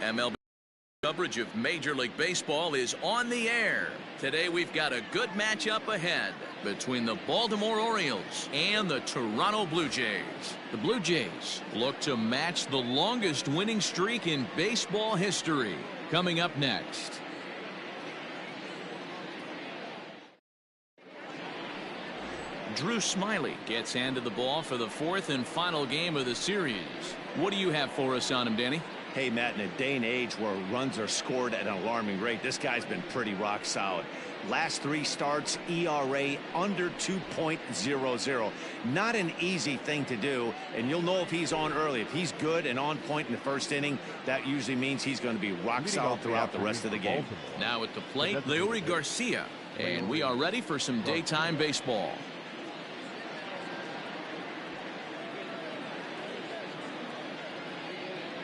MLB coverage of Major League Baseball is on the air. Today we've got a good matchup ahead between the Baltimore Orioles and the Toronto Blue Jays. The Blue Jays look to match the longest winning streak in baseball history. Coming up next. Drew Smyly gets handed the ball for the fourth and final game of the series. What do you have for us on him, Danny? Hey, Matt, in a day and age where runs are scored at an alarming rate, this guy's been pretty rock solid. Last 3 starts, ERA under 2.00. Not an easy thing to do, and you'll know if he's on early. If he's good and on point in the first inning, that usually means he's going to be rock solid throughout the rest of the game. Now at the plate, Leori Garcia, and we are ready for some daytime baseball.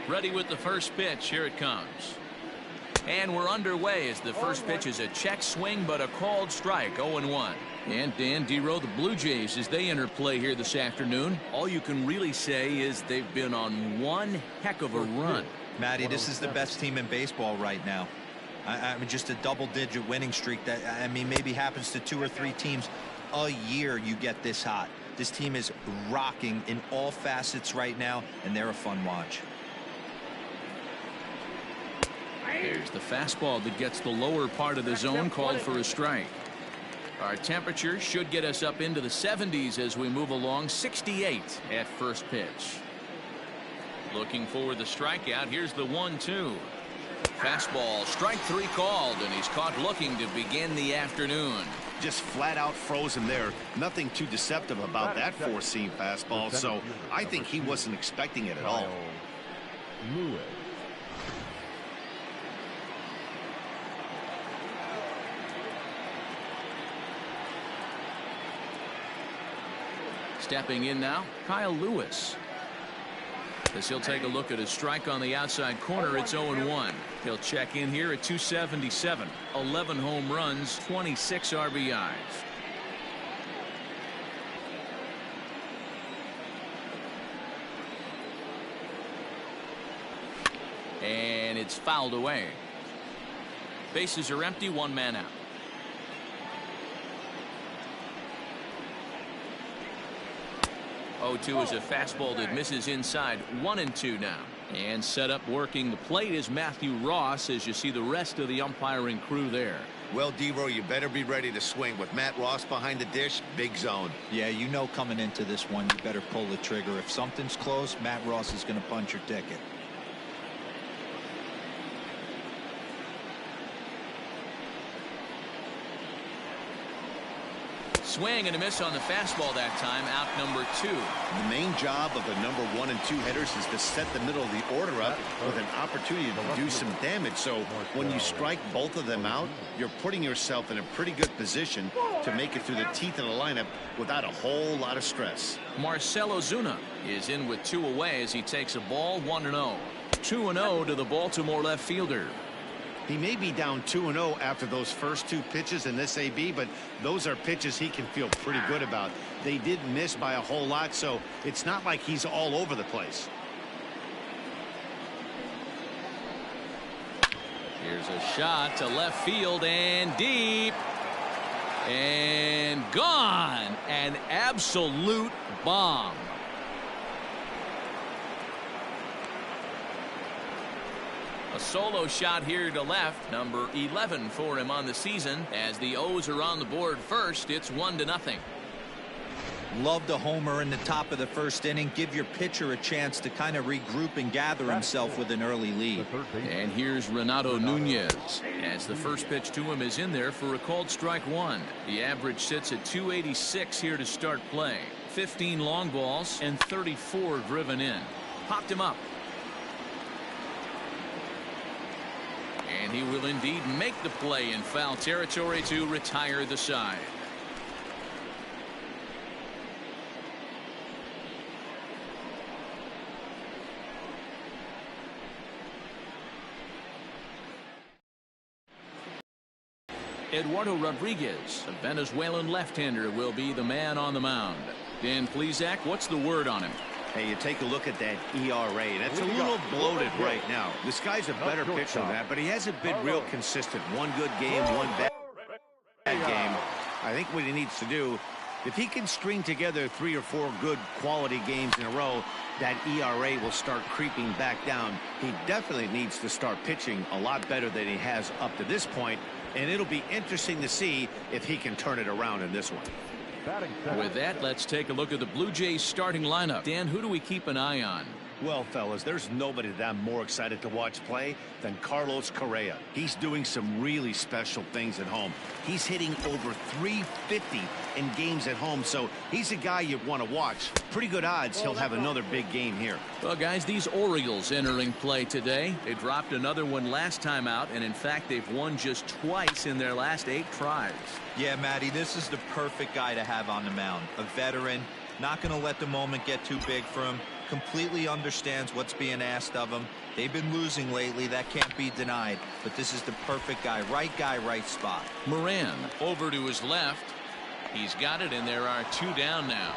Ready with the first pitch. Here it comes. And we're underway as the first pitch is a check swing, but a called strike. 0-1. And Dan Dero, the Blue Jays, as they enter play here this afternoon, all you can really say is they've been on one heck of a run. Matty, this is the best team in baseball right now. I mean, just a double-digit winning streak that, I mean, maybe happens to 2 or 3 teams a year. You get this hot. This team is rocking in all facets right now, and they're a fun watch. There's the fastball that gets the lower part of the zone, called for a strike. Our temperature should get us up into the 70s as we move along. 68 at first pitch. Looking for the strikeout. Here's the 1-2. Fastball, strike 3 called, and he's caught looking to begin the afternoon. Just flat out frozen there. Nothing too deceptive about that 4-seam fastball, so I think he wasn't expecting it at all. Stepping in now, Kyle Lewis. As he'll take a look at a strike on the outside corner, it's 0-1. He'll check in here at 277. 11 home runs, 26 RBIs. And it's fouled away. Bases are empty, 1 man out. 0-2 is a fastball that misses inside. 1-2 now. And set up working the plate is Matthew Ross, as you see the rest of the umpiring crew there. Well, Dero, you better be ready to swing. With Matt Ross behind the dish, big zone. Yeah, you know coming into this one, you better pull the trigger. If something's close, Matt Ross is going to punch your ticket. Swing and a miss on the fastball that time. Out number 2. The main job of the number 1 and 2 hitters is to set the middle of the order up with an opportunity to do some damage. So when you strike both of them out, you're putting yourself in a pretty good position to make it through the teeth of the lineup without a whole lot of stress. Marcell Ozuna is in with 2 away as he takes a ball. 1-0. 2-0 to the Baltimore left fielder. He may be down 2-0 after those first 2 pitches in this AB, but those are pitches he can feel pretty good about. They did miss by a whole lot, so it's not like he's all over the place. Here's a shot to left field and deep. And gone. An absolute bomb. A solo shot here to left, number 11 for him on the season. As the O's are on the board first, it's 1-0. Love the homer in the top of the first inning. Give your pitcher a chance to kind of regroup and gather himself with an early lead. And here's Renato Nunez, as the first pitch to him is in there for a called strike 1. The average sits at 286 here to start play. 15 long balls and 34 driven in. Popped him up. And he will indeed make the play in foul territory to retire the side. Eduardo Rodriguez, a Venezuelan left-hander, will be the man on the mound. Dan Plesac, what's the word on him? Hey, you take a look at that ERA. That's a little below loaded right now. This guy's a better pitcher than that, but he hasn't been real consistent. One good game, one bad game. I think what he needs to do, if he can string together 3 or 4 good quality games in a row, that ERA will start creeping back down. He definitely needs to start pitching a lot better than he has up to this point, and it'll be interesting to see if he can turn it around in this one. With that, let's take a look at the Blue Jays starting lineup. Dan, who do we keep an eye on? Well, fellas, there's nobody that I'm more excited to watch play than Carlos Correa. He's doing some really special things at home. He's hitting over 350 in games at home, so he's a guy you want to watch. Pretty good odds he'll have another big game here. Well, guys, these Orioles entering play today. They dropped another one last time out, and in fact, they've won just twice in their last 8 tries. Yeah, Matty, this is the perfect guy to have on the mound. A veteran, not going to let the moment get too big for him. Completely understands what's being asked of him. They've been losing lately. That can't be denied. But this is the perfect guy, right spot. Moran over to his left. He's got it, and there are 2 down now.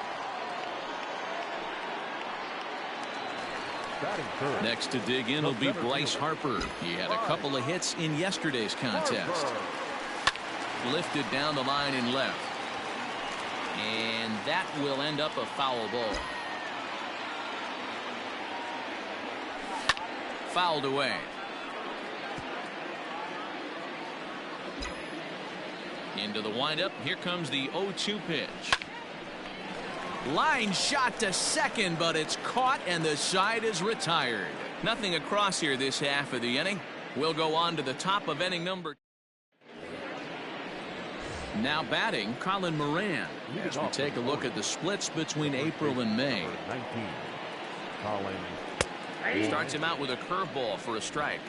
Next to dig in will be Bryce Harper. He had a couple of hits in yesterday's contest. Lifted down the line in left. And that will end up a foul ball. Fouled away. Into the windup. Here comes the 0-2 pitch. Line shot to second, but it's caught and the side is retired. Nothing across here this half of the inning. We'll go on to the top of inning number. Now batting, Colin Moran, as we take a look at the splits between April and May. Starts him out with a curveball for a strike.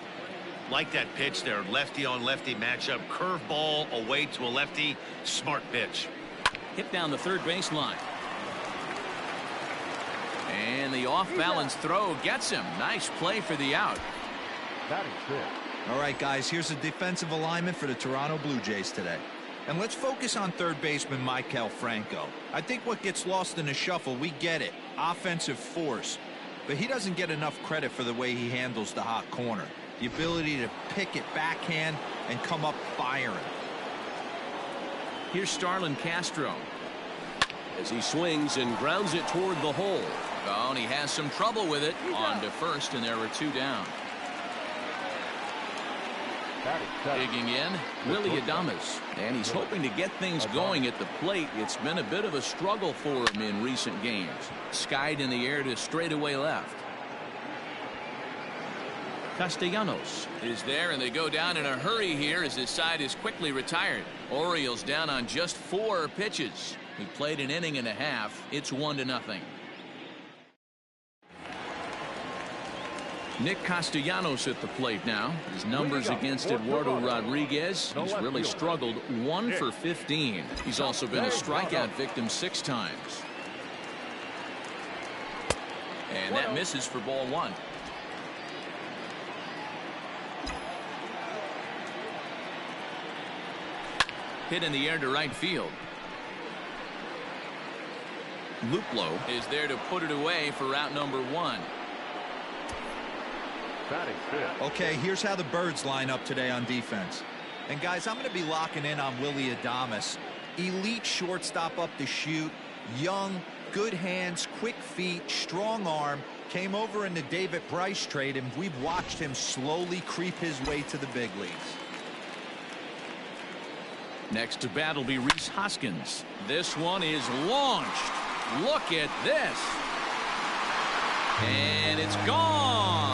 Like that pitch there, lefty on lefty matchup, curveball away to a lefty, smart pitch. Hit down the third baseline. And the off-balance throw gets him. Nice play for the out. All right, guys, here's a defensive alignment for the Toronto Blue Jays today. And let's focus on third baseman Maikel Franco. I think what gets lost in the shuffle, we get it, offensive force. But he doesn't get enough credit for the way he handles the hot corner. The ability to pick it backhand and come up firing. Here's Starlin Castro. As he swings and grounds it toward the hole. Oh, and he has some trouble with it. On to first, and there were 2 down. Digging in, Willy Adams. And he's hoping to get things going at the plate. It's been a bit of a struggle for him in recent games. Skied in the air to straightaway left. Castellanos is there, and they go down in a hurry here as his side is quickly retired. Orioles down on just 4 pitches. He played an inning and a half. It's 1-0. Nick Castellanos at the plate now. His numbers against Eduardo Rodriguez. He's really struggled. 1 for 15. He's also been a strikeout victim 6 times. And that misses for ball 1. Hit in the air to right field. Luplo is there to put it away for route number 1. Okay, here's how the Birds line up today on defense. And guys, I'm going to be locking in on Willy Adams. Elite shortstop up the chute, young, good hands, quick feet, strong arm. Came over in the David Bryce trade, and we've watched him slowly creep his way to the big leagues. Next to bat will be Rhys Hoskins. This one is launched. Look at this. And it's gone.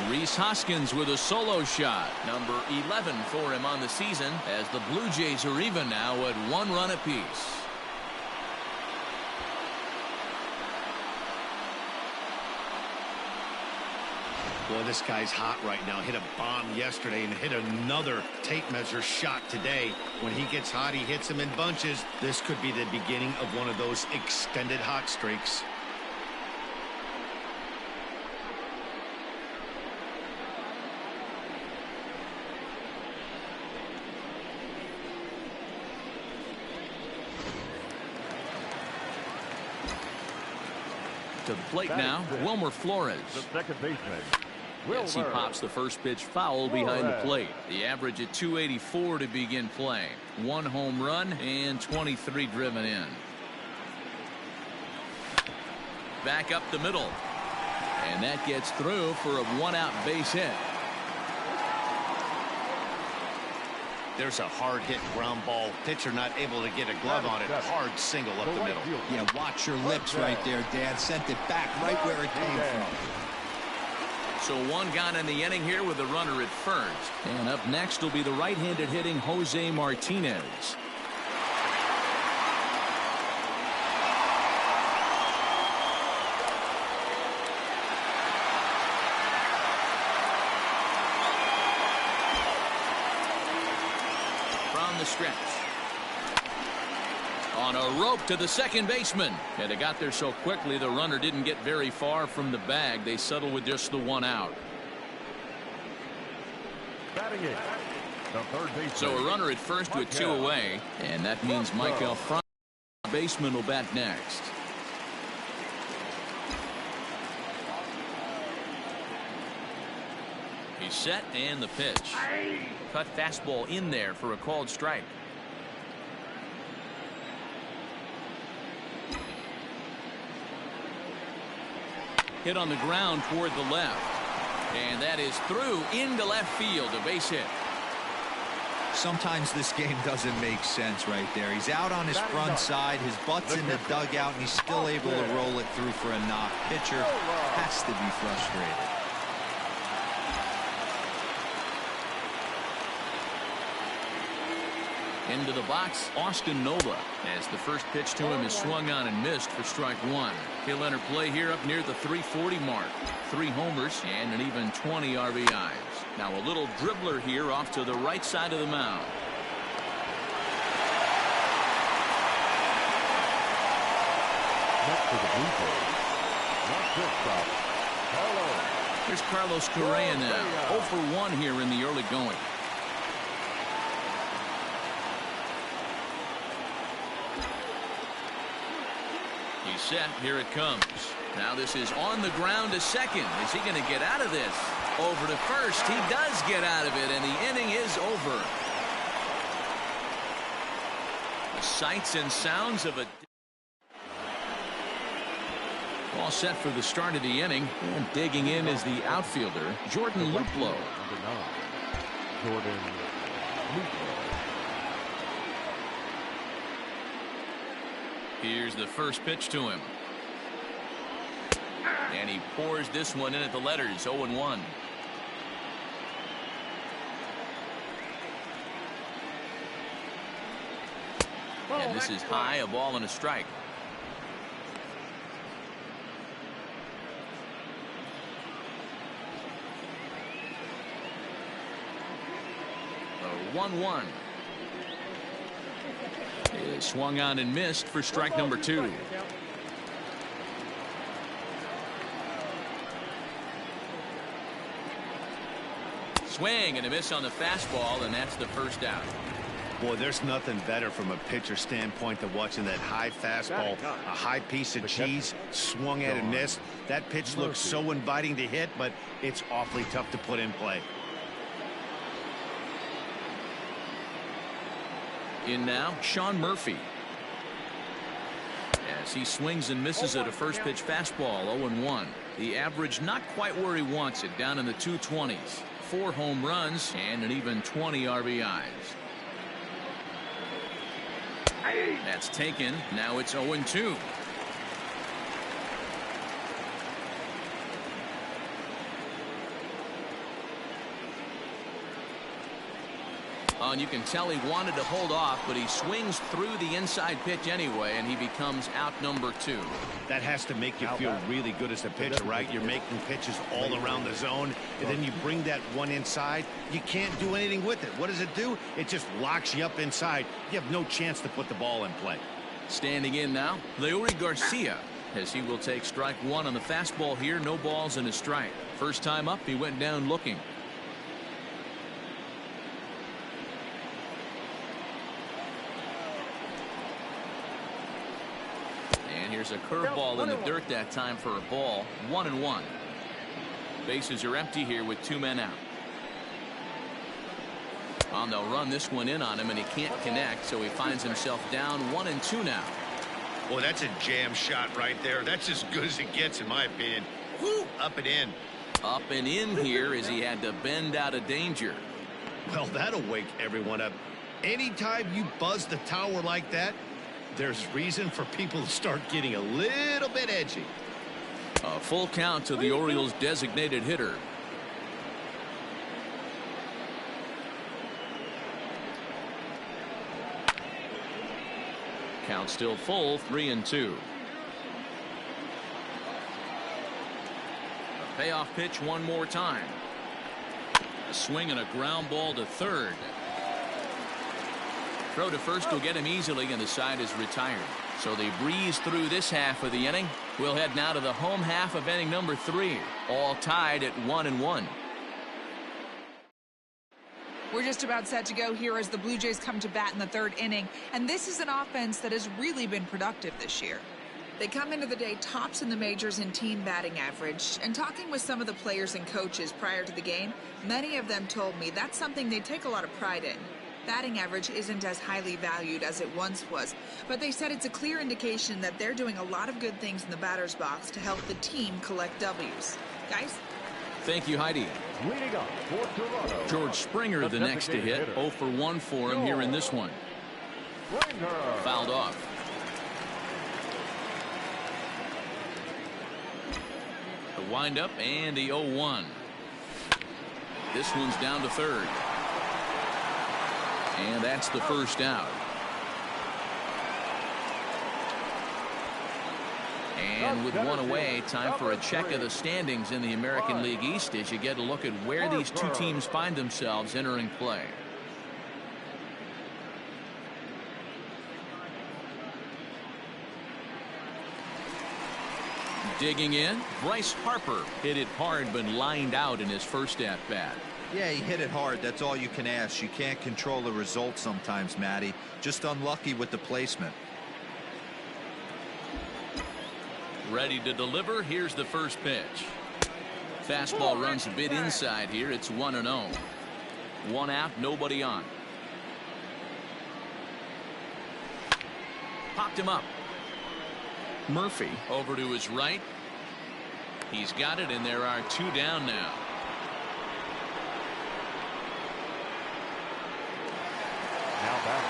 Rhys Hoskins with a solo shot. Number 11 for him on the season, as the Blue Jays are even now at 1 run apiece. Boy, this guy's hot right now. Hit a bomb yesterday and hit another tape measure shot today. When he gets hot, he hits them in bunches. This could be the beginning of one of those extended hot streaks. To the plate now, Wilmer Florence. The second baseman. As he pops the first pitch foul behind the plate. The average at 284 to begin play. 1 home run and 23 driven in. Back up the middle. And that gets through for a 1-out base hit. There's a hard hit ground ball. Pitcher not able to get a glove on it. Hard single up the middle. Yeah, watch your lips right there, Dan. Sent it back right where it came from. So 1 gone in the inning here with the runner at first. And up next will be the right-handed hitting Jose Martinez. From the stretch. On a rope to the second baseman. And it got there so quickly the runner didn't get very far from the bag. They settled with just the 1 out. So a runner at first with 2 away. And that means Michael Front, baseman, will bat next. He's set and the pitch. Cut fastball in there for a called strike. Hit on the ground toward the left. And that is through into left field. A base hit. Sometimes this game doesn't make sense right there. He's out on his front side. His butt's in the dugout, and he's still able to roll it through for a knock. Pitcher has to be frustrated. Into the box, Austin Nova, as the first pitch to him is swung on and missed for strike 1. He'll enter play here up near the 340 mark. 3 homers and an even 20 RBIs. Now a little dribbler here off to the right side of the mound. Next to the blue plate. Not shortstop. Here's Carlos Correa now. 0 for 1 here in the early going. He's set. Here it comes. Now this is on the ground to second. Is he going to get out of this? Over to first. He does get out of it, and the inning is over. The sights and sounds of a... All set for the start of the inning. And digging in is the outfielder, Jordan Luplow. Jordan Luplow. Here's the first pitch to him. And he pours this one in at the letters. 0-1. And this is high, a ball and a strike. A 1-1. Is swung on and missed for strike number 2. Swing and a miss on the fastball, and that's the first out. Boy, there's nothing better from a pitcher standpoint than watching that high fastball, a high piece of cheese, swung at and missed. That pitch looks so inviting to hit, but it's awfully tough to put in play. In now, Sean Murphy. As he swings and misses at a first pitch fastball. 0-1. The average not quite where he wants it, down in the 220s. 4 home runs and an even 20 RBIs. That's taken. Now it's 0-2. And you can tell he wanted to hold off, but he swings through the inside pitch anyway, and he becomes out number 2. That has to make you feel really good as a pitcher, right? You're making pitches all around the zone, and then you bring that one inside. You can't do anything with it. What does it do? It just locks you up inside. You have no chance to put the ball in play. Standing in now, Leori Garcia, as he will take strike 1 on the fastball here. No balls and a strike. First time up, he went down looking. Here's a curveball in the dirt that time for a ball. 1-1. Bases are empty here with 2 men out. They'll run this one in on him, and he can't connect, so he finds himself down 1-2 now. Well, that's a jam shot right there. That's as good as it gets, in my opinion. Woo, up and in. Up and in here as he had to bend out of danger. Well, that'll wake everyone up. Anytime you buzz the tower like that, there's reason for people to start getting a little bit edgy. A full count to the Orioles' designated hitter. Count still full, 3-2. A payoff pitch one more time. A swing and a ground ball to third. Throw to first will get him easily, and the side is retired. So they breeze through this half of the inning. We'll head now to the home half of inning number 3. All tied at 1-1. We're just about set to go here as the Blue Jays come to bat in the 3rd inning, and this is an offense that has really been productive this year. They come into the day tops in the majors in team batting average, and talking with some of the players and coaches prior to the game, many of them told me that's something they take a lot of pride in. Batting average isn't as highly valued as it once was, but they said it's a clear indication that they're doing a lot of good things in the batter's box to help the team collect W's. Guys? Thank you, Heidi. Leading up for Toronto, George Springer, the next to hit. 0 for 1 for him here in this one. Fouled off. The windup and the 0-1. This one's down to third. And that's the first out. And with one away, time for a check of the standings in the American League East as you get a look at where these two teams find themselves entering play. Digging in, Bryce Harper hit it hard but lined out in his first at bat. Yeah, he hit it hard. That's all you can ask. You can't control the result sometimes, Matty. Just unlucky with the placement. Ready to deliver. Here's the first pitch. Fastball runs a bit inside here. It's 1-0. 1 out, nobody on. Popped him up. Murphy over to his right. He's got it, and there are 2 down now.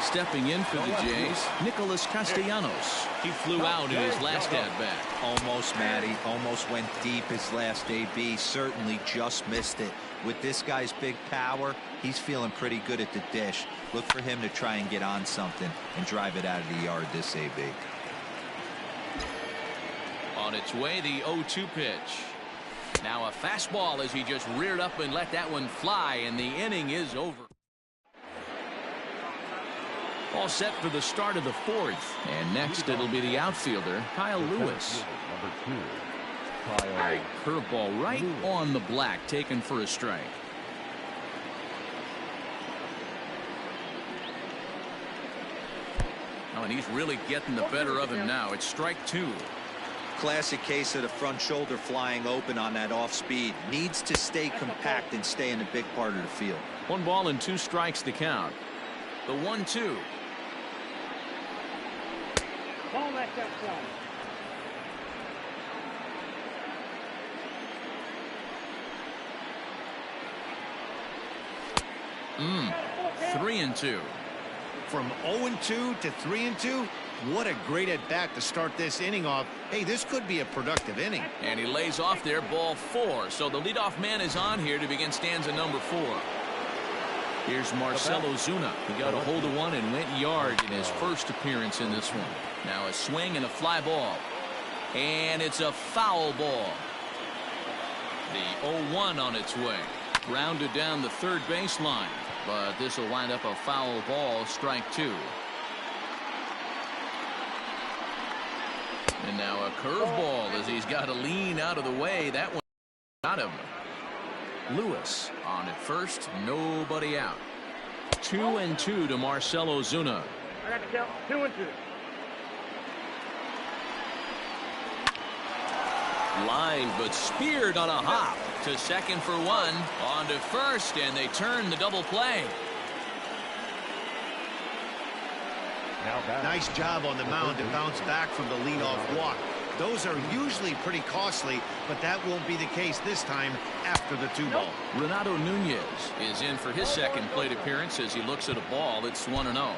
Stepping in for the Jays, Nicholas Castellanos. He flew out in his last at-bat. Almost, Matty. Almost went deep his last AB. Certainly just missed it. With this guy's big power, he's feeling pretty good at the dish. Look for him to try and get on something and drive it out of the yard this AB. On its way, the 0-2 pitch. Now a fastball as he just reared up and let that one fly, and the inning is over. All set for the start of the 4th. And next it'll be the outfielder, Kyle Lewis. Curveball right on the black, taken for a strike. Oh, and he's really getting the better of him now. It's strike 2. Classic case of the front shoulder flying open on that off speed. Needs to stay compact and stay in the big part of the field. 1 ball and 2 strikes to count. The 1-2. Mm. 3-2. From 0-2 to 3-2, what a great at bat to start this inning off. Hey, this could be a productive inning. And he lays off there, ball 4. So the leadoff man is on here to begin stanza number 4. Here's Marcell Ozuna. He got a hold of one and went yard in his first appearance in this one. Now a swing and a fly ball. And it's a foul ball. The 0-1 on its way. Grounded down the third baseline. But this will wind up a foul ball, strike 2. And now a curveball as he's got to lean out of the way. That one got him. Lewis on at first, nobody out. 2-2 to Marcell Ozuna. I got to count 2-2. Lined but speared on a hop. To second for one. On to first, and they turn the double play. Nice job on the mound to bounce back from the leadoff walk. Those are usually pretty costly, but that won't be the case this time after the 2-ball. Renato Nunez is in for his second plate appearance as he looks at a ball. It's 1-0.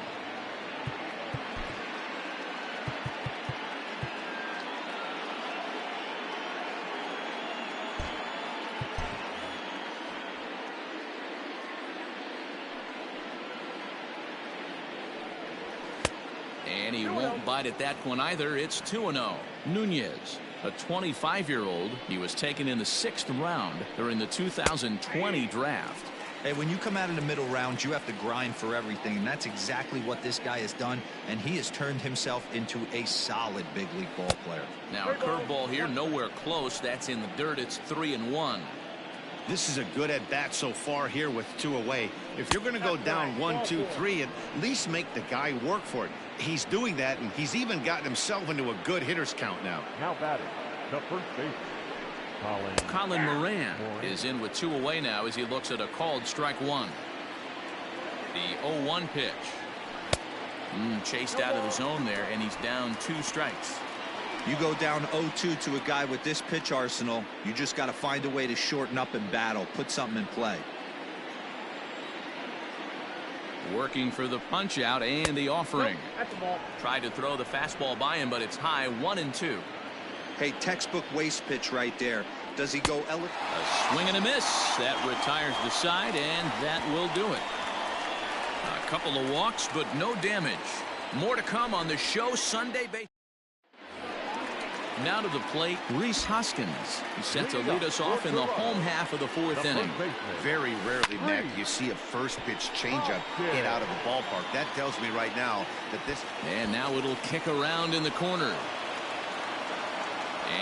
And he won't bite at that one either. It's 2-0. Nunez, a 25-year-old. He was taken in the 6th round during the 2020 draft. Hey, when you come out in the middle rounds, you have to grind for everything, and that's exactly what this guy has done, and he has turned himself into a solid big league ball player. Now a curveball here, nowhere close. That's in the dirt. It's 3-1. This is a good at bat so far here with 2 away. If you're going to go down 1, 2, 3, at least make the guy work for it. He's doing that, and he's even gotten himself into a good hitter's count now. Now batting, the first baseman, Colin Moran is in with 2 away now as he looks at a called strike 1. The 0-1 pitch. Chased out of the zone there, and he's down 2 strikes. You go down 0-2 to a guy with this pitch arsenal, you just got to find a way to shorten up and battle, put something in play. Working for the punch out and the offering. Tried to throw the fastball by him, but it's high. 1-2. Hey, textbook waste pitch right there. Does he go a swing and a miss that retires the side, and that will do it. A couple of walks, but no damage. More to come on the show Sunday. Now to the plate, Rhys Hoskins. He's set to lead us off in the home half of the 4th inning. Very rarely, Mac, you see a first pitch changeup hit out of the ballpark. That tells me right now that this. And now it'll kick around in the corner.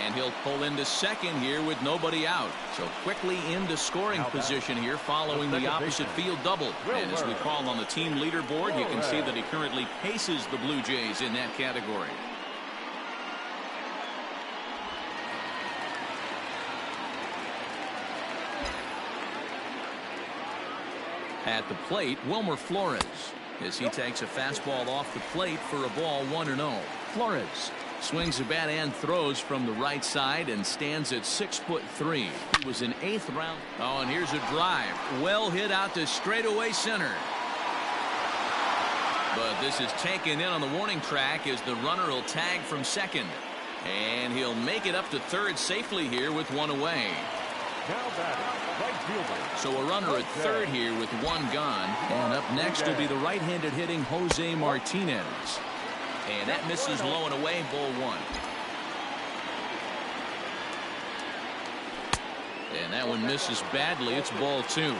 And he'll pull into second here with nobody out. So quickly into scoring position here following the opposite field double. And as we call on the team leaderboard, you can see that he currently paces the Blue Jays in that category. At the plate, Wilmer Florence, as he takes a fastball off the plate for a ball. 1-0. Florence swings the bat and throws from the right side and stands at 6'3". He was an 8th round. Oh, and here's a drive. Well hit out to straightaway center. But this is taken in on the warning track as the runner will tag from second. And he'll make it up to third safely here with 1 away. Now batting, right fielder. So a runner at third here with 1 gone. And up next will be the right-handed hitting Jose Martinez. And that misses low and away, ball 1. And that one misses badly. It's ball 2.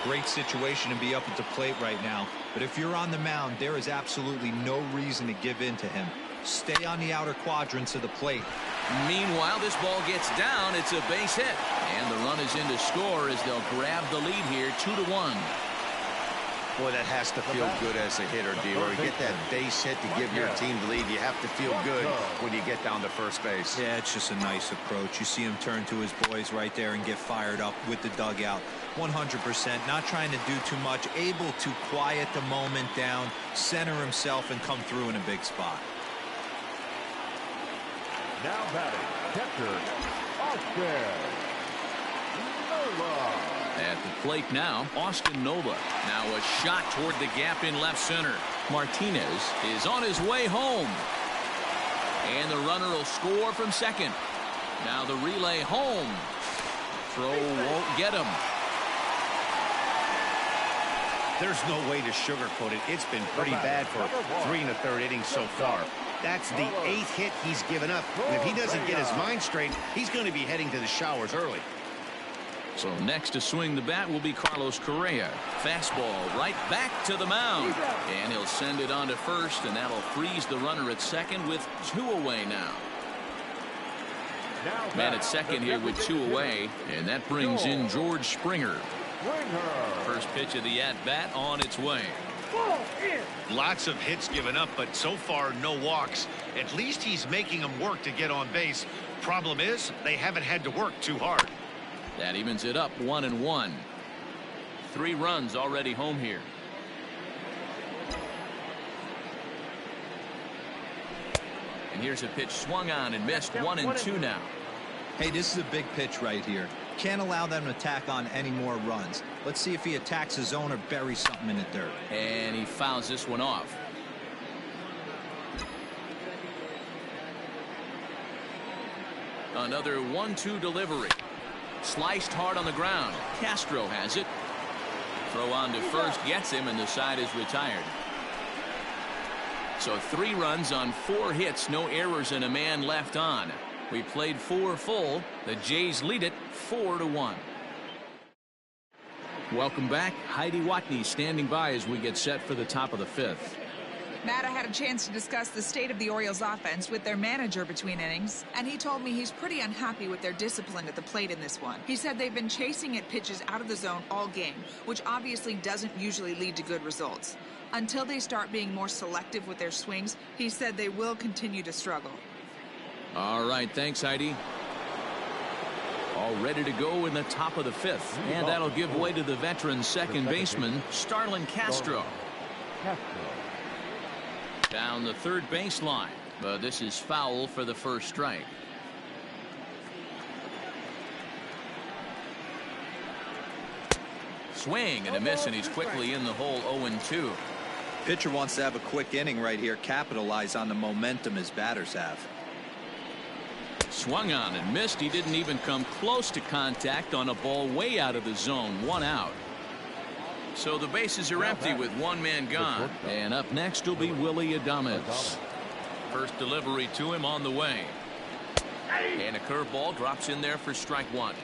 Great situation to be up at the plate right now. But if you're on the mound, there is absolutely no reason to give in to him. Stay on the outer quadrants of the plate. Meanwhile, this ball gets down. It's a base hit. And the run is in to score as they'll grab the lead here 2-1. Boy, that has to feel good as a hitter, Leori. Get that base hit to give your team the lead. You have to feel good when you get down to first base. Yeah, it's just a nice approach. You see him turn to his boys right there and get fired up with the dugout. 100%, not trying to do too much, able to quiet the moment down, center himself, and come through in a big spot. Now batting, catcher, Austin Nova. At the plate now, Austin Nova. Now a shot toward the gap in left center. Martinez is on his way home. And the runner will score from second. Now the relay home. Throw won't get him. There's no way to sugarcoat it. It's been pretty bad for 3 1/3 innings so far. That's the 8th hit he's given up. And if he doesn't get his mind straight, he's going to be heading to the showers early. So next to swing the bat will be Carlos Correa. Fastball right back to the mound. And he'll send it on to first, and that'll freeze the runner at second with 2 away now. Man at second here with 2 away, and that brings in George Springer. First pitch of the at-bat on its way. Lots of hits given up, but so far no walks. At least he's making them work to get on base. Problem is, they haven't had to work too hard. That evens it up 1-1. 3 runs already home here. And here's a pitch swung on and missed. 1-2 now. Hey, this is a big pitch right here. Can't allow them to tack on any more runs. Let's see if he attacks his zone or buries something in the dirt. And he fouls this one off. Another 1-2 delivery. Sliced hard on the ground. Castro has it. Throw on to first gets him, and the side is retired. So 3 runs on 4 hits, no errors, and a man left on. We played 4 full. The Jays lead it 4-1. Welcome back. Heidi Watney standing by as we get set for the top of the 5th. Matt, I had a chance to discuss the state of the Orioles offense with their manager between innings, and he told me he's pretty unhappy with their discipline at the plate in this one. He said they've been chasing at pitches out of the zone all game, which obviously doesn't usually lead to good results. Until they start being more selective with their swings, he said they will continue to struggle. All right, thanks, Heidi. All ready to go in the top of the 5th, and that'll give way to the veteran second baseman, Starlin Castro. Down the third baseline, but this is foul for the first strike. Swing and a miss, and he's quickly in the hole. 0-2. Pitcher wants to have a quick inning right here, capitalize on the momentum his batters have. Swung on and missed. He didn't even come close to contact on a ball way out of the zone. 1 out. So the bases are empty with 1 man gone. And up next will be Willy Adams. First delivery to him on the way. And a curveball drops in there for strike 1.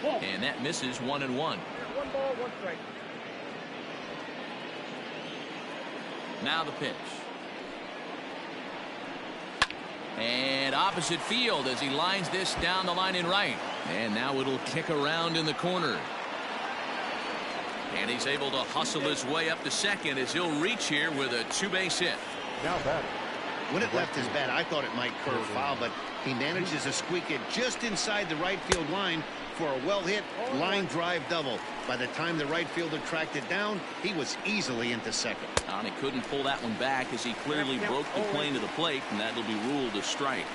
And that misses. 1-1. 1 ball, 1 strike. Now the pitch. And opposite field as he lines this down the line in right. And now it'll kick around in the corner. And he's able to hustle his way up to second as he'll reach here with a 2-base hit. Now batting. When it left his bat, I thought it might curve foul, but he manages to squeak it just inside the right field line for a well-hit line drive double. By the time the right fielder tracked it down, he was easily into second. And he couldn't pull that one back as he clearly broke the plane to the plate, and that'll be ruled a strike.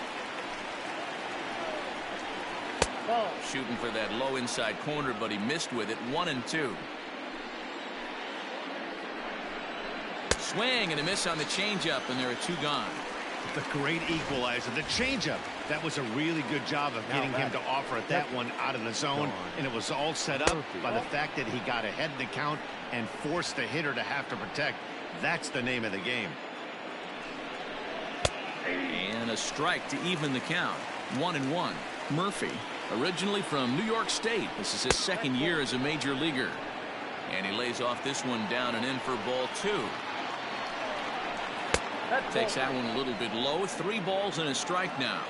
Shooting for that low inside corner, but he missed with it. 1-2. Swing and a miss on the changeup, and there are 2 gone. The great equalizer, the changeup. That was a really good job of getting him to offer at that one out of the zone, and it was all set up by the fact that he got ahead in the count and forced the hitter to have to protect. That's the name of the game. And a strike to even the count. 1-1. Murphy, originally from New York State. This is his 2nd year as a major leaguer. And he lays off this one down and in for ball 2. Takes that one a little bit low. 3 balls and a strike now.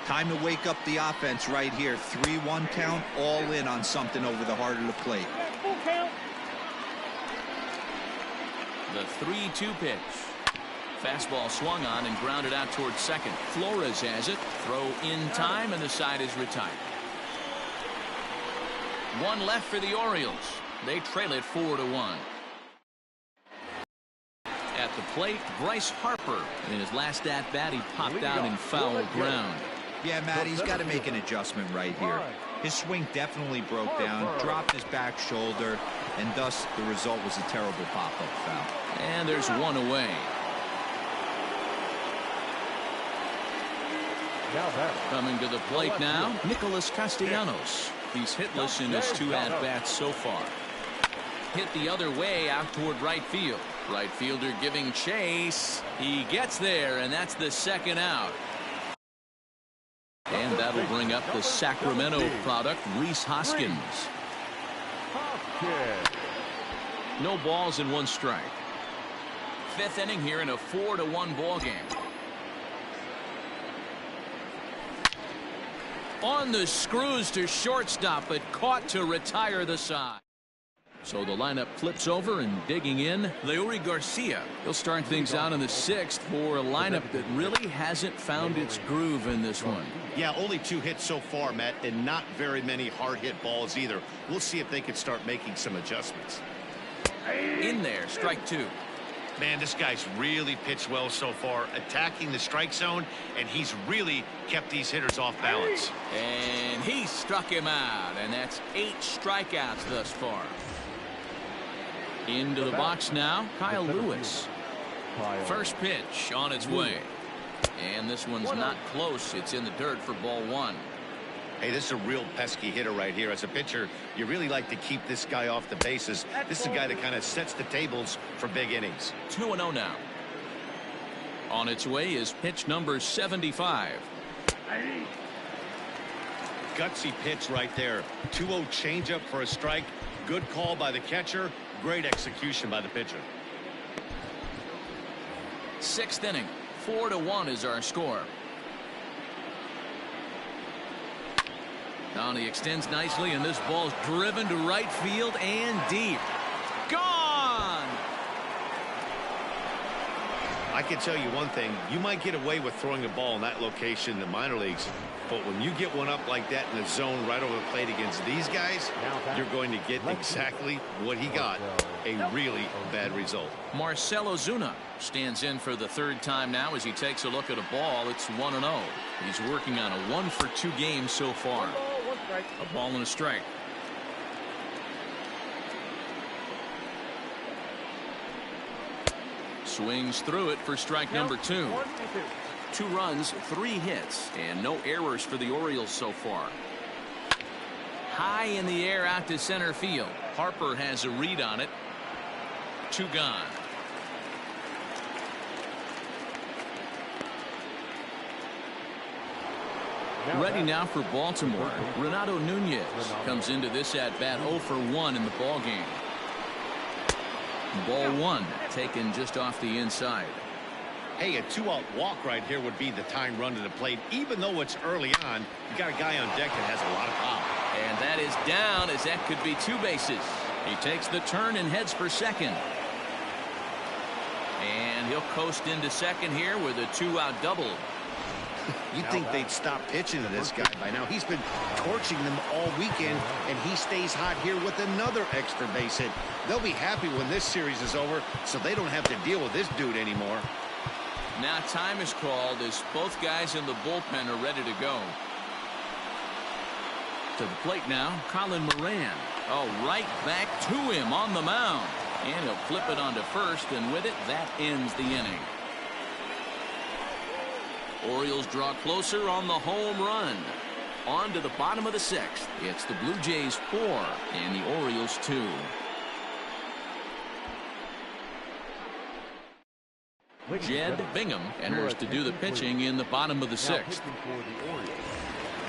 Time to wake up the offense right here. 3-1 count, all in on something over the heart of the plate. The 3-2 pitch. Fastball swung on and grounded out towards second. Flores has it. Throw in time, and the side is retired. 1 left for the Orioles. They trail it 4-1. At the plate, Bryce Harper. In his last at-bat, he popped out in foul ground. Yeah, Matt, he's got to make an adjustment right here. His swing definitely broke down, dropped his back shoulder, and thus the result was a terrible pop-up foul. And there's 1 away. Coming to the plate now, Nicholas Castellanos. He's hitless in his 2 at-bats so far. Hit the other way out toward right field. Right fielder giving chase. He gets there, and that's the 2nd out. And that'll bring up the Sacramento product, Rhys Hoskins. No balls and 1 strike. 5th inning here in a 4-1 ball game. On the screws to shortstop, but caught to retire the side. So the lineup flips over, and digging in, Leori Garcia. He'll start things out in the 6th for a lineup that really hasn't found its groove in this one. Yeah, only 2 hits so far, Matt, and not very many hard hit balls either. We'll see if they can start making some adjustments. In there, strike 2. Man, this guy's really pitched well so far, attacking the strike zone, and he's really kept these hitters off balance. And he struck him out, and that's 8 strikeouts thus far. Into the box now, Kyle Lewis. First pitch on its way. And this one's not close. It's in the dirt for ball 1. Hey, this is a real pesky hitter right here. As a pitcher, you really like to keep this guy off the bases. This is a guy that kind of sets the tables for big innings. 2-0 now. On its way is pitch number 75. Gutsy pitch right there. 2-0 changeup for a strike. Good call by the catcher. Great execution by the pitcher. 6th inning. 4-1 is our score. Now he extends nicely, and this ball's driven to right field and deep. Gone! I can tell you one thing. You might get away with throwing a ball in that location in the minor leagues, but when you get one up like that in the zone right over the plate against these guys, you're going to get exactly what he got, a really bad result. Marcell Ozuna stands in for the 3rd time now as he takes a look at a ball. It's 1-0. He's working on a 1-for-2 game so far. A ball and a strike. Swings through it for strike number 2. 2 runs, 3 hits, and no errors for the Orioles so far. High in the air out to center field. Harper has a read on it. 2 gone. Ready now for Baltimore. Renato Nunez comes into this at bat 0 for 1 in the ball game. Ball 1 taken just off the inside. Hey, a 2-out walk right here would be the time run to the plate. Even though it's early on, you got a guy on deck that has a lot of power. And that is down, as that could be 2 bases. He takes the turn and heads for second. And he'll coast into second here with a 2-out double. You'd think they'd stop pitching to this guy by now. He's been torching them all weekend, and he stays hot here with another extra base hit. They'll be happy when this series is over, so they don't have to deal with this dude anymore. Now time is called as both guys in the bullpen are ready to go. To the plate now, Colin Moran. Oh, right back to him on the mound. And he'll flip it onto first, and with it, that ends the inning. Orioles draw closer on the home run. On to the bottom of the 6th. It's the Blue Jays 4 and the Orioles 2. Jed Bingham enters to do the pitching in the bottom of the 6th.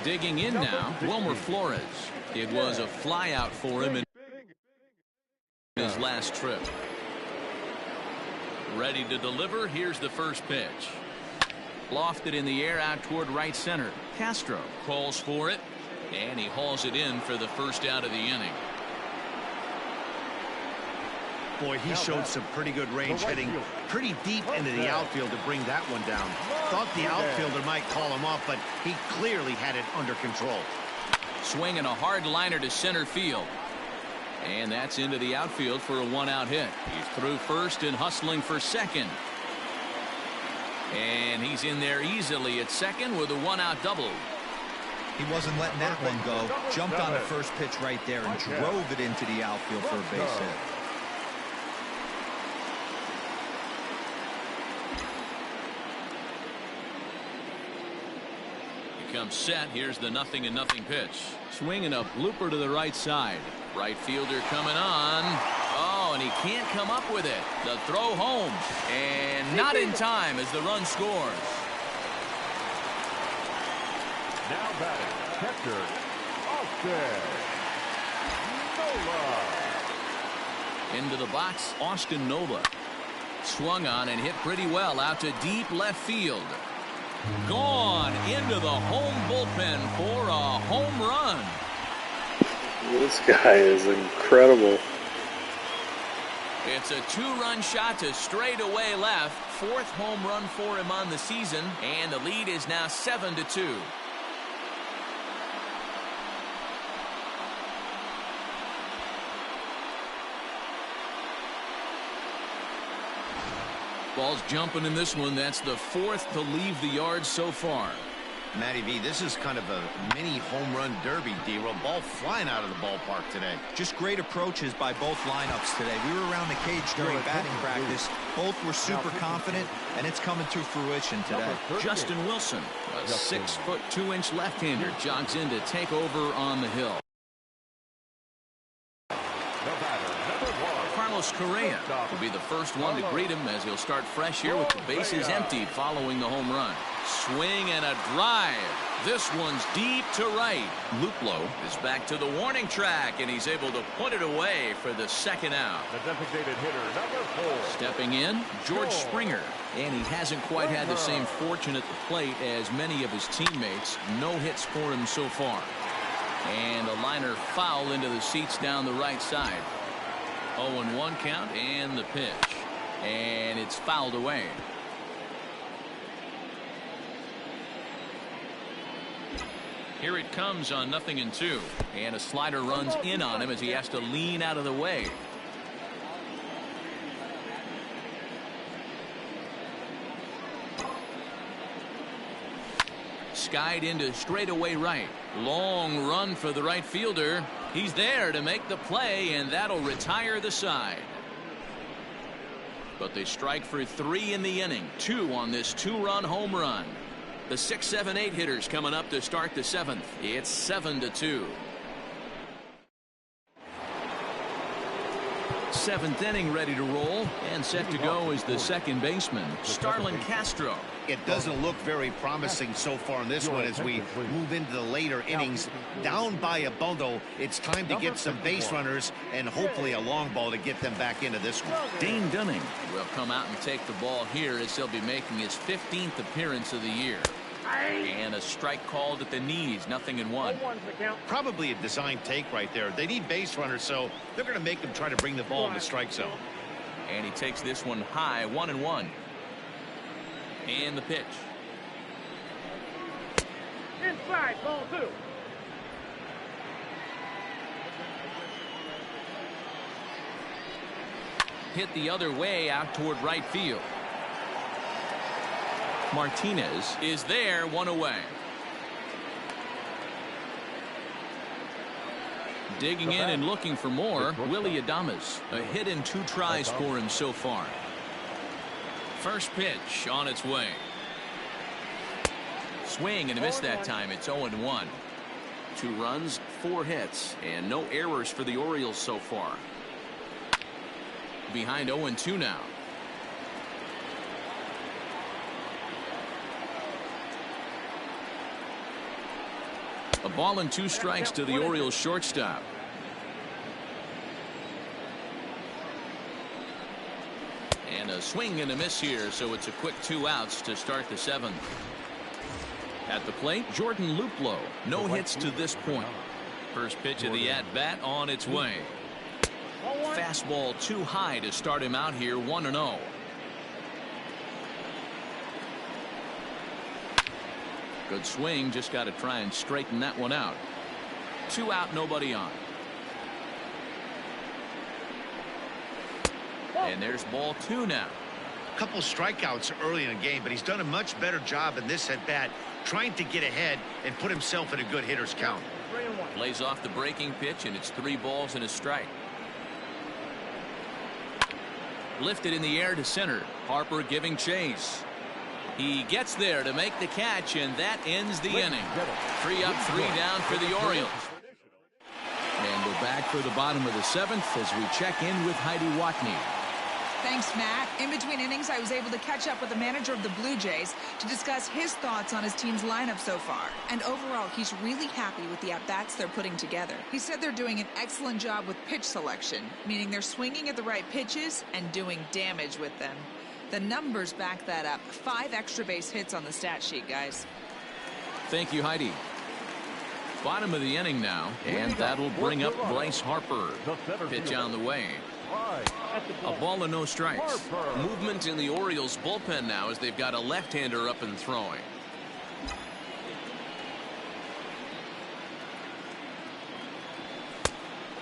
Digging in now, Wilmer Florence. It was a flyout for him in his last trip. Ready to deliver. Here's the first pitch. Lofted in the air out toward right center. Castro calls for it, and he hauls it in for the first out of the inning. Boy, he showed some pretty good range, heading pretty deep into the outfield to bring that one down. Thought the outfielder might call him off, but he clearly had it under control. Swinging a hard liner to center field. And that's into the outfield for a 1-out hit. He's through first and hustling for second. And he's in there easily at second with a 1-out double. He wasn't letting that one go. Jumped on the first pitch right there and drove it into the outfield for a base hit. He comes set. Here's the 0-0 pitch. Swinging a blooper to the right side. Right fielder coming on. Oh, and he can't come up with it. The throw home. And not in time as the run scores. Now batting, catcher, Austin Nova. Into the box, Austin Nova. Swung on and hit pretty well out to deep left field. Gone into the home bullpen for a home run. This guy is incredible. It's a 2-run shot to straightaway left. 4th home run for him on the season, and the lead is now 7-2. Ball's jumping in this one. That's the 4th to leave the yard so far. Matty V, this is kind of a mini home run derby, D-Roll. Ball flying out of the ballpark today. Just great approaches by both lineups today. We were around the cage during batting practice. Both were super confident, and it's coming to fruition today. Justin Wilson, a 6-foot 2-inch left-hander, jogs in to take over on the hill. Carlos Correa will be the first one to greet him as he'll start fresh here with the bases empty following the home run. Swing and a drive. This one's deep to right. Luplow is back to the warning track, and he's able to put it away for the 2nd out. The designated hitter, number 4. Stepping in, George Springer. And he hasn't quite had the same fortune at the plate as many of his teammates. No hits for him so far. And a liner foul into the seats down the right side. 0-1 count and the pitch. And it's fouled away. Here it comes on 0-2. And a slider runs in on him as he has to lean out of the way. Skied into straightaway right. Long run for the right fielder. He's there to make the play, and that'll retire the side. But they strike for 3 in the inning. 2 on this 2-run home run. The 6, 7, 8 hitters coming up to start the 7th. It's 7-2. 7th inning ready to roll, and set to go is the second baseman, Starlin Castro. It doesn't look very promising so far in this one as we move into the later innings. Down by a bundle, it's time to get some base runners and hopefully a long ball to get them back into this one. Dane Dunning will come out and take the ball here as he'll be making his 15th appearance of the year. And a strike called at the knees, 0-1. Probably a design take right there. They need base runners, so they're going to make them try to bring the ball in the strike zone. And he takes this one high, 1-1. And the pitch. Inside, ball 2. Hit the other way out toward right field. Martinez is there, 1 away. Digging in and looking for more, Willy Adams. A hit in 2 tries for him so far. First pitch on its way. Swing and a miss that time. It's 0-1. 2 runs, 4 hits, and no errors for the Orioles so far. Behind 0-2 now. A ball and 2 strikes to the Orioles shortstop. And a swing and a miss here, so it's a quick 2 outs to start the 7th. At the plate, Jordan Luplow. No hits to this point. First pitch of the at-bat on its way. Fastball too high to start him out here, 1-0. Good swing, just got to try and straighten that one out. 2 out, nobody on. And there's ball 2 now. A couple strikeouts early in the game, but he's done a much better job in this at bat trying to get ahead and put himself in a good hitter's count. Plays off the breaking pitch, and it's 3 balls and a strike. Lifted in the air to center. Harper giving chase. He gets there to make the catch, and that ends the inning. 3 up, 3 down for the Orioles. And we're back for the bottom of the 7th as we check in with Heidi Watney. Thanks, Matt. In between innings, I was able to catch up with the manager of the Blue Jays to discuss his thoughts on his team's lineup so far. And overall, he's really happy with the at-bats they're putting together. He said they're doing an excellent job with pitch selection, meaning they're swinging at the right pitches and doing damage with them. The numbers back that up. 5 extra base hits on the stat sheet, guys. Thank you, Heidi. Bottom of the inning now, and that'll bring up Bryce Harper. Pitch on the way. A ball and no strikes. Movement in the Orioles bullpen now as they've got a left-hander up and throwing.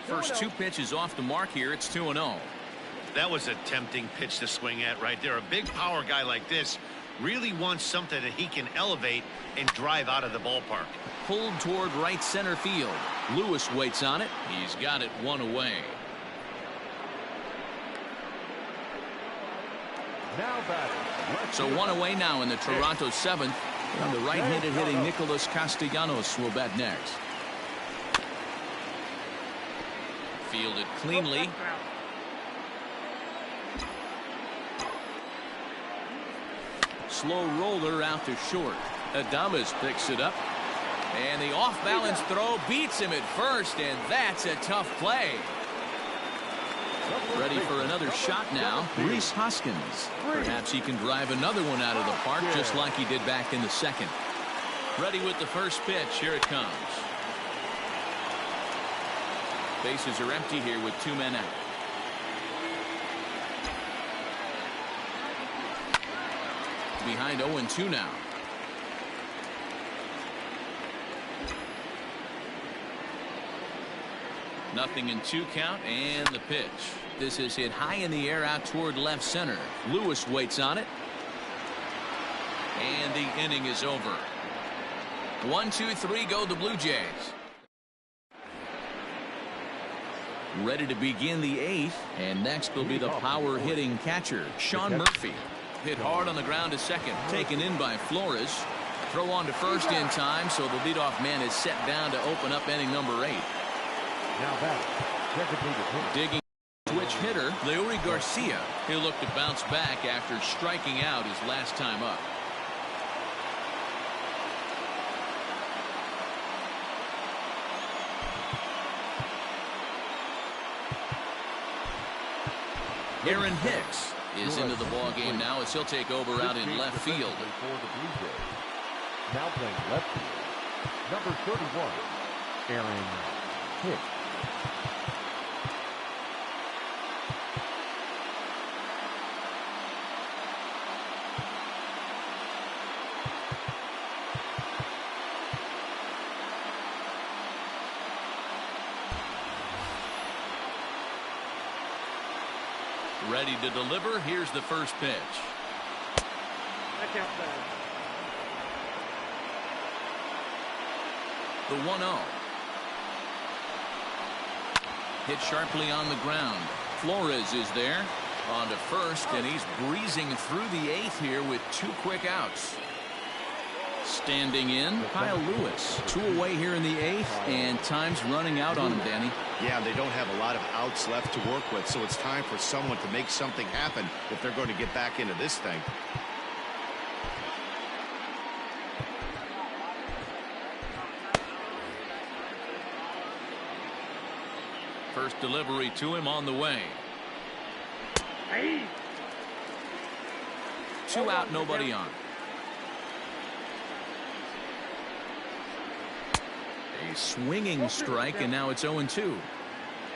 First 2 pitches off the mark here. It's 2-0. That was a tempting pitch to swing at right there. A big power guy like this really wants something that he can elevate and drive out of the ballpark. Pulled toward right center field. Lewis waits on it. He's got it 1 away. Now batting. So 1 away now in the Toronto 7th. And the right-handed hitting Nicholas Castellanos will bat next. Fielded cleanly. Slow roller out to short. Adams picks it up. And the off-balance throw beats him at first, and that's a tough play. Ready for another shot now. Rhys Hoskins. Perhaps he can drive another one out of the park just like he did back in the 2nd. Ready with the first pitch. Here it comes. Bases are empty here with 2 men out. Behind 0-2 now. Nothing in 2 count, and the pitch. This is hit high in the air out toward left center. Lewis waits on it. And the inning is over. 1, 2, 3 go the Blue Jays. Ready to begin the 8th, and next will be the power hitting catcher, Sean Murphy. Hit hard on the ground to second, taken in by Flores. Throw on to first in time, so the leadoff man is set down to open up inning number 8. Now batting. Digging switch hitter, Leori Garcia. He'll look to bounce back after striking out his last time up. Aaron Hicks is into the ball game now as he'll take over out in left field. Now playing left field, number 31, Aaron Hicks. Ready to deliver. Here's the first pitch. The 1-0. Hit sharply on the ground. Flores is there on to first, and he's breezing through the 8th here with 2 quick outs. Standing in, Kyle Lewis. 2 away here in the 8th, and time's running out on him, Danny. Yeah, they don't have a lot of outs left to work with, so it's time for someone to make something happen if they're going to get back into this thing. First delivery to him on the way. 2 out, nobody on. A swinging strike, and now it's 0-2.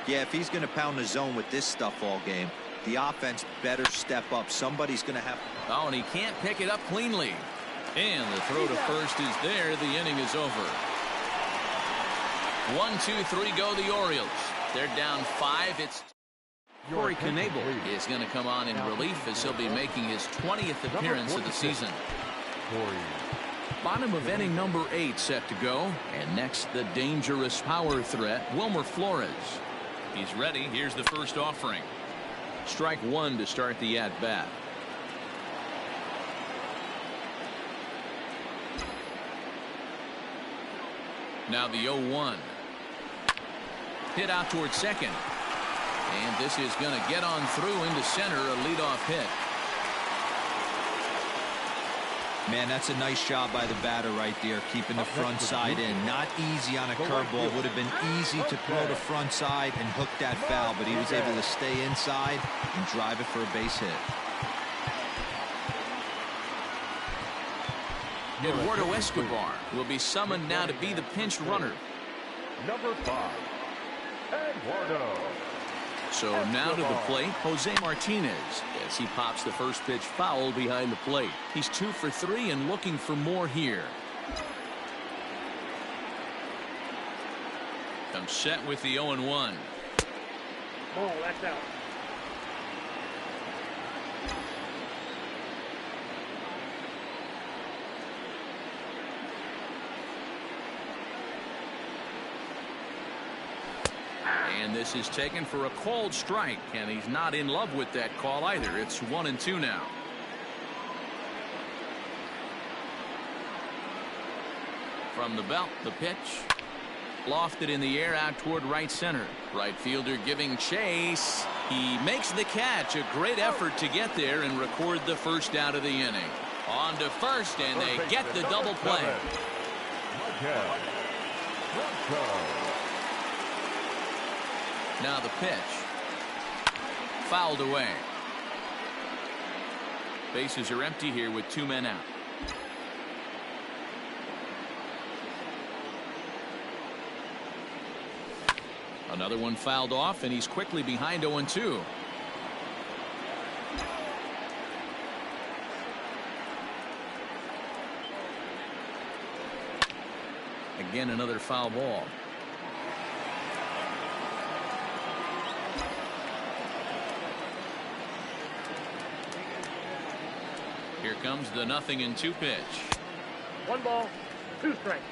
Yeah, if he's going to pound the zone with this stuff all game, the offense better step up. Somebody's going to have. Oh, and he can't pick it up cleanly. And the throw to first is there. The inning is over. 1, 2, 3 go the Orioles. They're down 5. It's Corey Knebel is going to come on in relief as he'll be making his 20th appearance of the season. Bottom of inning number 8 set to go. And next, the dangerous power threat, Wilmer Florence. He's ready. Here's the first offering. Strike 1 to start the at-bat. Now the 0-1. Hit out towards second. And this is going to get on through into center, a leadoff hit. Man, that's a nice job by the batter right there, keeping the front side in. Not easy on a curveball. Would have been easy to throw the front side and hook that foul, but he was able to stay inside and drive it for a base hit. Eduardo Escobar will be summoned now to be the pinch runner. Number 5, Eduardo. So now to the plate, Jose Martinez, as he pops the first pitch foul behind the plate. He's 2 for 3 and looking for more here. Comes set with the 0-1. Oh, that's out. And this is taken for a called strike, and he's not in love with that call either. It's 1-2 now. From the belt, the pitch. Lofted in the air out toward right center. Right fielder giving chase. He makes the catch. A great effort to get there and record the first out of the inning. On to first, and they get the double play. Now the pitch. Fouled away. Bases are empty here with 2 men out. Another one fouled off, and he's quickly behind 0-2. Again, another foul ball. Here comes the 0-2 pitch. 1 ball, 2 strikes.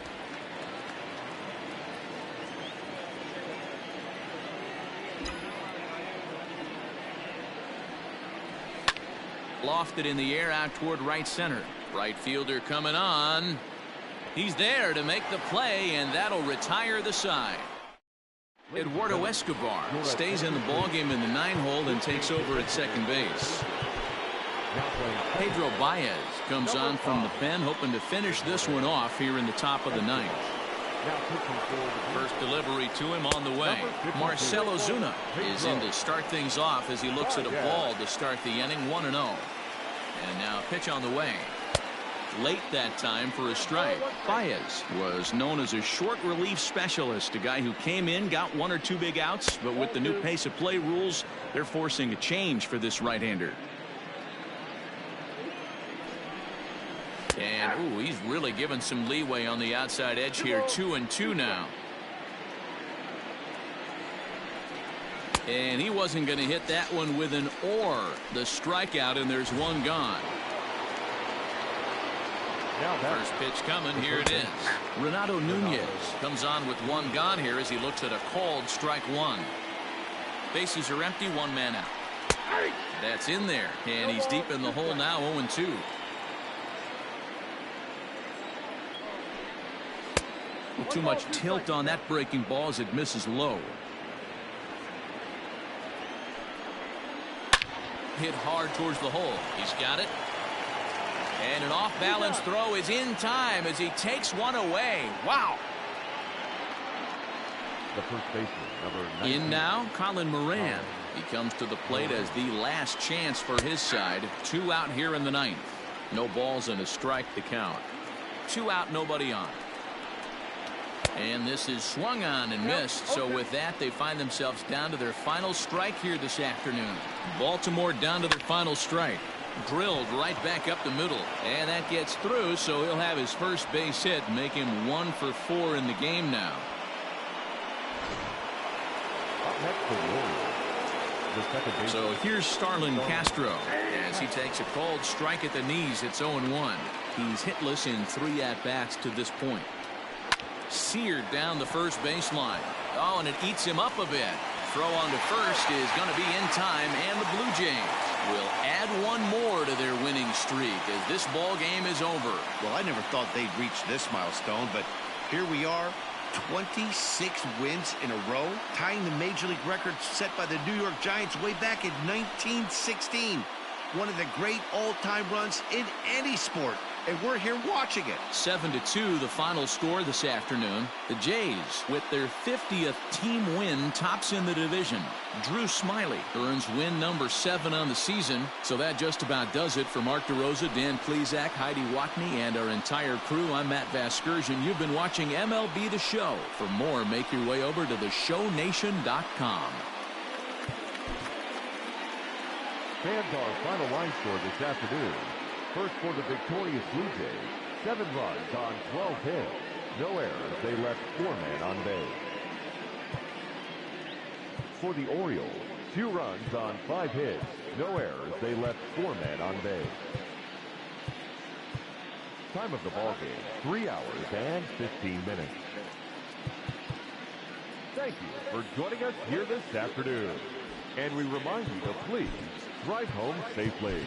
Lofted in the air out toward right center. Right fielder coming on. He's there to make the play, and that'll retire the side. Eduardo Escobar stays in the ballgame in the 9-hole and takes over at second base. Pedro Baez comes on from the pen, hoping to finish this one off here in the top of the 9th. First delivery to him on the way. Marcell Ozuna is in to start things off as he looks at a ball to start the inning. 1-0. And now pitch on the way. Late that time for a strike. Baez was known as a short relief specialist, a guy who came in, got 1 or 2 big outs, but with the new pace of play rules, they're forcing a change for this right-hander. And ooh, he's really given some leeway on the outside edge here. 2-2 now. And he wasn't going to hit that one with an or. The strikeout, and there's 1 gone. First pitch coming. Here it is. Renato Nunez comes on with 1 gone here as he looks at a called strike 1. Bases are empty. 1 man out. That's in there, and he's deep in the hole now. 0-2. Too much tilt on that breaking ball as it misses low. Hit hard towards the hole. He's got it. And an off-balance throw is in time as he takes one away. Wow. The first baseman, number 19. In now, Colin Moran. He comes to the plate as the last chance for his side. 2 out here in the 9th. No balls and a strike to count. 2 out, nobody on. And this is swung on and missed. So with that, they find themselves down to their final strike here this afternoon. Baltimore down to their final strike. Drilled right back up the middle. And that gets through, so he'll have his first base hit, make him 1 for 4 in the game now. Up next for the Orioles, the second baseman. So here's Starlin Castro as he takes a called strike at the knees. It's 0-1. He's hitless in 3 at-bats to this point. Seared down the first baseline. Oh, and it eats him up a bit. Throw on to first is going to be in time, and the Blue Jays will add 1 more to their winning streak as this ball game is over. Well, I never thought they'd reach this milestone, but here we are, 26 wins in a row, tying the Major League record set by the New York Giants way back in 1916. One of the great all-time runs in any sport. and we're here watching it. 7-2 the final score this afternoon. The Jays, with their 50th team win, tops in the division. Drew Smiley earns win number 7 on the season. So that just about does it for Mark DeRosa, Dan Plesac, Heidi Watney, and our entire crew. I'm Matt Vasgersian. You've been watching MLB The Show. For more, make your way over to theshownation.com. Fans, our final line score this afternoon. First for the victorious Blue Jays, 7 runs on 12 hits. No errors. They left 4 men on base. For the Orioles, 2 runs on 5 hits. No errors. They left 4 men on base. Time of the ball game, 3 hours and 15 minutes. Thank you for joining us here this afternoon. And we remind you to please drive home safely.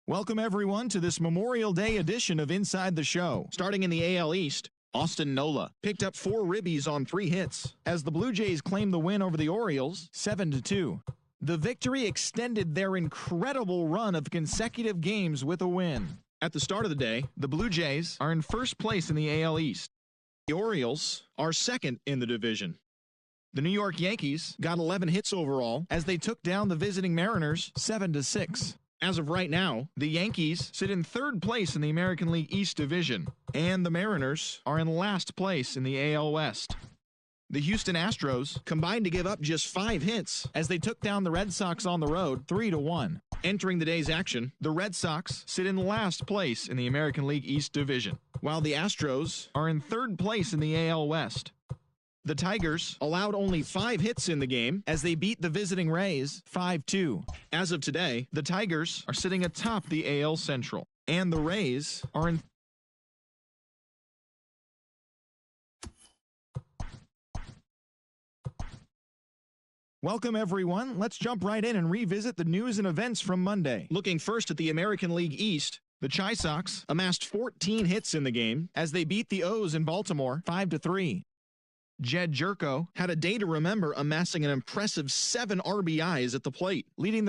Welcome, everyone, to this Memorial Day edition of Inside the Show. Starting in the AL East, Austin Nola picked up 4 ribbies on 3 hits as the Blue Jays claimed the win over the Orioles 7-2. The victory extended their incredible run of consecutive games with a win. At the start of the day, the Blue Jays are in first place in the AL East. The Orioles are second in the division. The New York Yankees got 11 hits overall as they took down the visiting Mariners 7-6. As of right now, the Yankees sit in third place in the American League East Division, and the Mariners are in last place in the AL West. The Houston Astros combined to give up just 5 hits as they took down the Red Sox on the road 3-1. Entering the day's action, the Red Sox sit in last place in the American League East Division, while the Astros are in third place in the AL West. The Tigers allowed only 5 hits in the game as they beat the visiting Rays 5-2. As of today, the Tigers are sitting atop the AL Central, and the Rays are in Welcome, everyone. Let's jump right in and revisit the news and events from Monday. Looking first at the American League East, the Chi Sox amassed 14 hits in the game as they beat the O's in Baltimore 5-3. Jed Jerko had a day to remember, amassing an impressive 7 RBIs at the plate, leading the